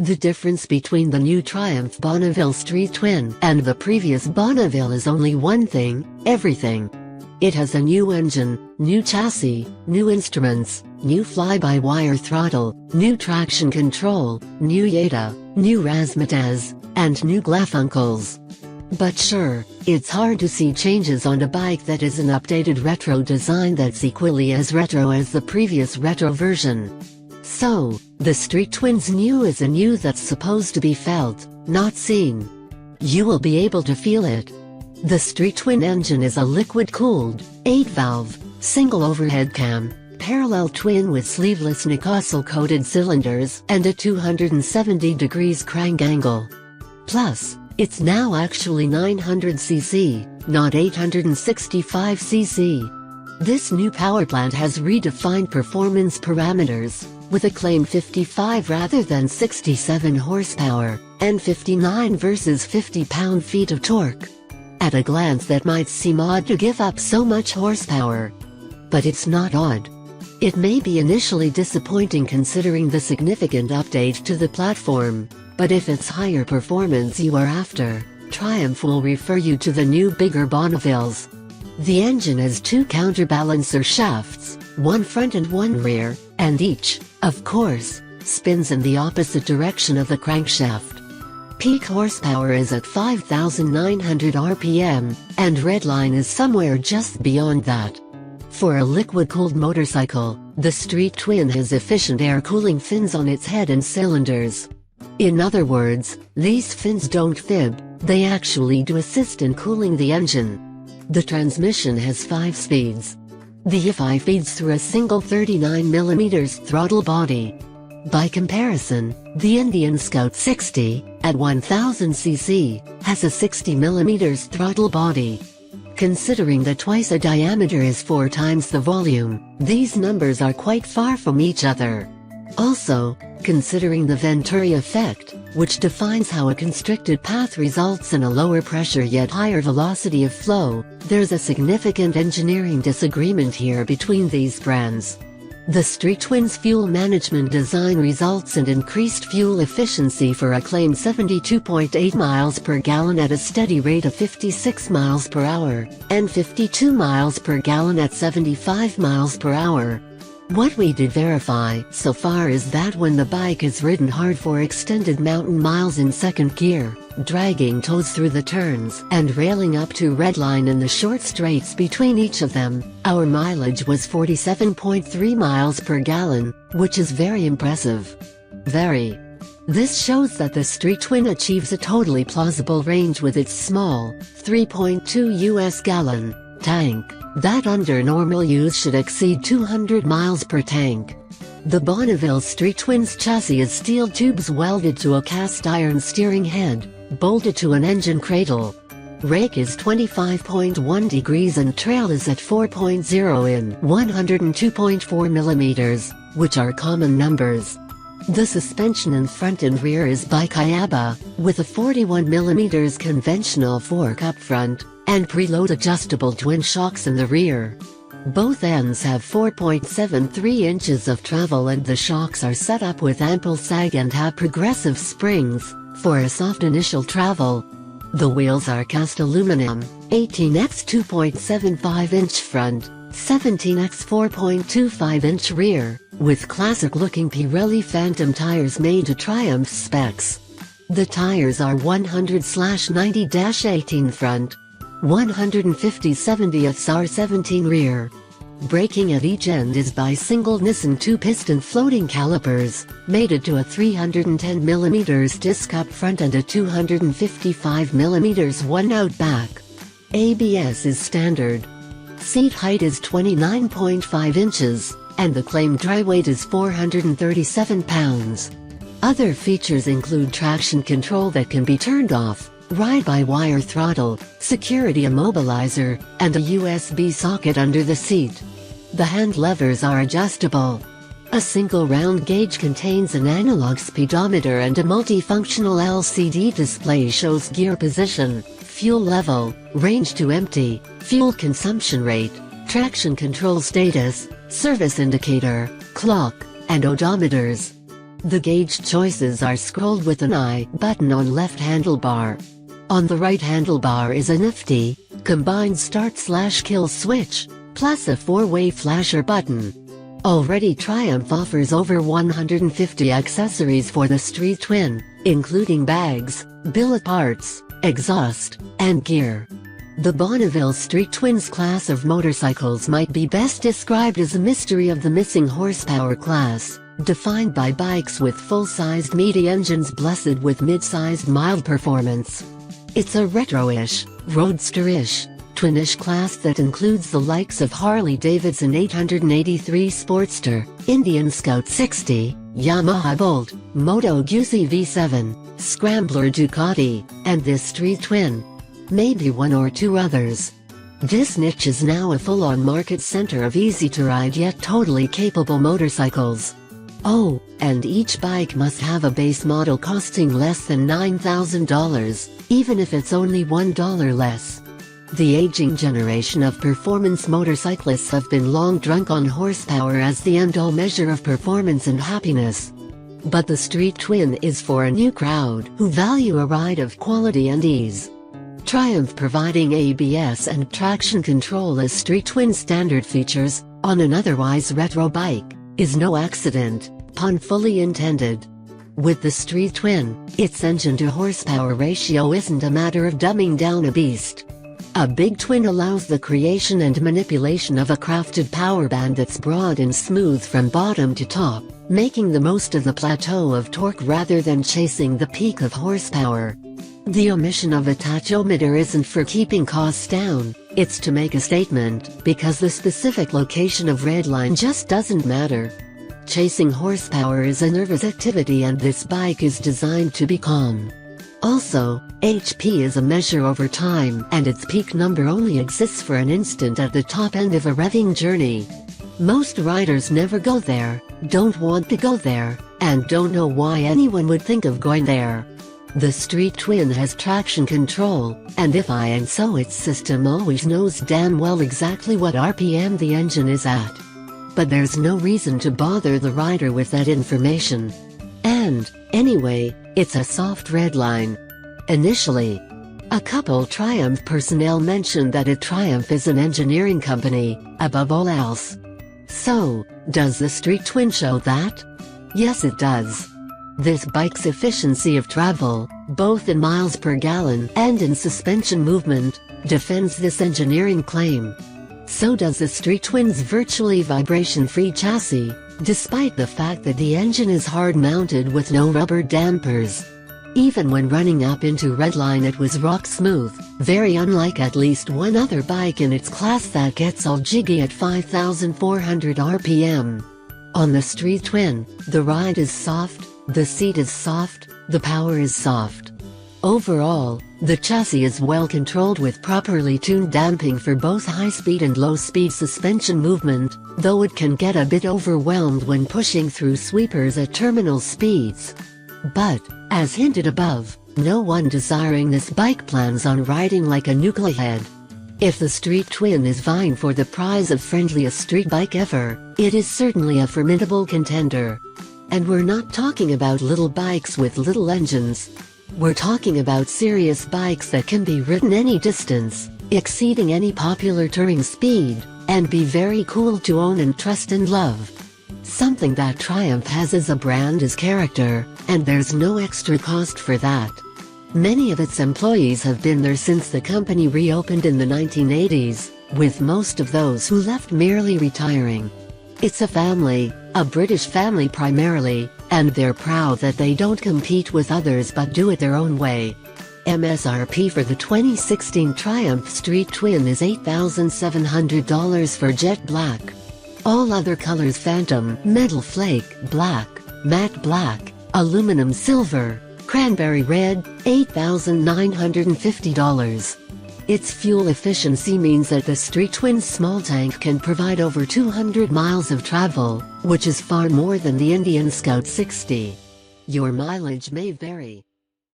The difference between the new Triumph Bonneville Street Twin and the previous Bonneville is only one thing: everything. It has a new engine, new chassis, new instruments, new fly-by-wire throttle, new traction control, new YADA, new razzmatazz, and new glafuncles. But sure, it's hard to see changes on a bike that is an updated retro design that's equally as retro as the previous retro version. So, the Street Twin's new is a new that's supposed to be felt, not seen. You will be able to feel it. The Street Twin engine is a liquid-cooled, 8-valve, single overhead cam, parallel twin with sleeveless Newcastle-coated cylinders and a 270 degrees crank angle. Plus, it's now actually 900cc, not 865cc. This new powerplant has redefined performance parameters, with a claimed 55 rather than 67 horsepower, and 59 versus 50 pound-feet of torque. At a glance that might seem odd to give up so much horsepower. But it's not odd. It may be initially disappointing considering the significant update to the platform, but if it's higher performance you are after, Triumph will refer you to the new bigger Bonnevilles. The engine has two counterbalancer shafts, one front and one rear, and each, of course, spins in the opposite direction of the crankshaft. Peak horsepower is at 5,900 RPM, and redline is somewhere just beyond that. For a liquid-cooled motorcycle, the Street Twin has efficient air cooling fins on its head and cylinders. In other words, these fins don't fib, they actually do assist in cooling the engine. The transmission has 5 speeds. The EFI feeds through a single 39mm throttle body. By comparison, the Indian Scout 60, at 1000cc, has a 60mm throttle body. Considering that twice the diameter is 4 times the volume, these numbers are quite far from each other. Also, considering the Venturi effect, which defines how a constricted path results in a lower pressure yet higher velocity of flow, there's a significant engineering disagreement here between these brands. The Street Twin's fuel management design results in increased fuel efficiency for a claimed 72.8 miles per gallon at a steady rate of 56 miles per hour, and 52 miles per gallon at 75 miles per hour. What we did verify so far is that when the bike is ridden hard for extended mountain miles in second gear, dragging toes through the turns and railing up to redline in the short straights between each of them, our mileage was 47.3 miles per gallon, which is very impressive. Very. This shows that the Street Twin achieves a totally plausible range with its small, 3.2 US gallon tank that under normal use should exceed 200 miles per tank. The Bonneville Street Twin's chassis is steel tubes welded to a cast iron steering head, bolted to an engine cradle. Rake is 25.1 degrees and trail is at 4.0 in 102.4 millimeters, which are common numbers. The suspension in front and rear is by Kayaba, with a 41 millimeters conventional fork up front, and preload adjustable twin shocks in the rear. Both ends have 4.73 inches of travel and the shocks are set up with ample sag and have progressive springs, for a soft initial travel. The wheels are cast aluminum, 18x 2.75-inch front, 17x 4.25-inch rear, with classic-looking Pirelli Phantom tires made to Triumph specs. The tires are 100/90-18 front, 150/70 R17 rear. Braking at each end is by single Nissan 2-piston floating calipers, mated to a 310mm disc up front and a 255mm one out back. ABS is standard. Seat height is 29.5 inches, and the claimed dry weight is 437 pounds. Other features include traction control that can be turned off, ride-by-wire throttle, security immobilizer, and a USB socket under the seat. The hand levers are adjustable. A single round gauge contains an analog speedometer and a multifunctional LCD display shows gear position, fuel level, range to empty, fuel consumption rate, traction control status, service indicator, clock, and odometers. The gauge choices are scrolled with an I button on left handlebar. On the right handlebar is a nifty, combined start/kill switch, plus a 4-way flasher button. Already Triumph offers over 150 accessories for the Street Twin, including bags, billet parts, exhaust, and gear. The Bonneville Street Twin's class of motorcycles might be best described as a mystery of the missing horsepower class, defined by bikes with full-sized meaty engines blessed with mid-sized mild performance. It's a retro-ish, roadster-ish, twinish class that includes the likes of Harley-Davidson 883 Sportster, Indian Scout 60, Yamaha Bolt, Moto Guzzi V7, Scrambler Ducati, and this Street Twin. Maybe one or two others. This niche is now a full-on market center of easy-to-ride yet totally capable motorcycles. Oh, and each bike must have a base model costing less than $9,000, even if it's only $1 less. The aging generation of performance motorcyclists have been long drunk on horsepower as the end-all measure of performance and happiness. But the Street Twin is for a new crowd who value a ride of quality and ease. Triumph providing ABS and traction control as Street Twin standard features, on an otherwise retro bike, is no accident, pun fully intended. With the Street Twin, its engine-to-horsepower ratio isn't a matter of dumbing down a beast. A big twin allows the creation and manipulation of a crafted power band that's broad and smooth from bottom to top, making the most of the plateau of torque rather than chasing the peak of horsepower. The omission of a tachometer isn't for keeping costs down, it's to make a statement, because the specific location of redline just doesn't matter. Chasing horsepower is a nervous activity and this bike is designed to be calm. Also, HP is a measure over time and its peak number only exists for an instant at the top end of a revving journey. Most riders never go there, don't want to go there, and don't know why anyone would think of going there. The Street Twin has traction control, and if and so its system always knows damn well exactly what RPM the engine is at. But there's no reason to bother the rider with that information. And, anyway, it's a soft red line. Initially, a couple Triumph personnel mentioned that Triumph is an engineering company, above all else. So, does the Street Twin show that? Yes it does. This bike's efficiency of travel, both in miles per gallon and in suspension movement, defends this engineering claim. So does the Street Twin's virtually vibration-free chassis, despite the fact that the engine is hard-mounted with no rubber dampers. Even when running up into redline it was rock smooth, very unlike at least one other bike in its class that gets all jiggy at 5,400 RPM. On the Street Twin, the ride is soft, the seat is soft, the power is soft. Overall, the chassis is well controlled with properly tuned damping for both high-speed and low-speed suspension movement, though it can get a bit overwhelmed when pushing through sweepers at terminal speeds. But, as hinted above, no one desiring this bike plans on riding like a nucleohead. If the Street Twin is vying for the prize of friendliest street bike ever, it is certainly a formidable contender. And we're not talking about little bikes with little engines. We're talking about serious bikes that can be ridden any distance, exceeding any popular touring speed, and be very cool to own and trust and love. Something that Triumph has as a brand is character, and there's no extra cost for that. Many of its employees have been there since the company reopened in the 1980s, with most of those who left merely retiring. It's a family, a British family primarily, and they're proud that they don't compete with others but do it their own way. MSRP for the 2016 Triumph Street Twin is $8,700 for jet black. All other colors Phantom, Metal Flake, Black, Matte Black, Aluminum Silver, Cranberry Red, $8,950. Its fuel efficiency means that the Street Twin's small tank can provide over 200 miles of travel, which is far more than the Indian Scout 60. Your mileage may vary.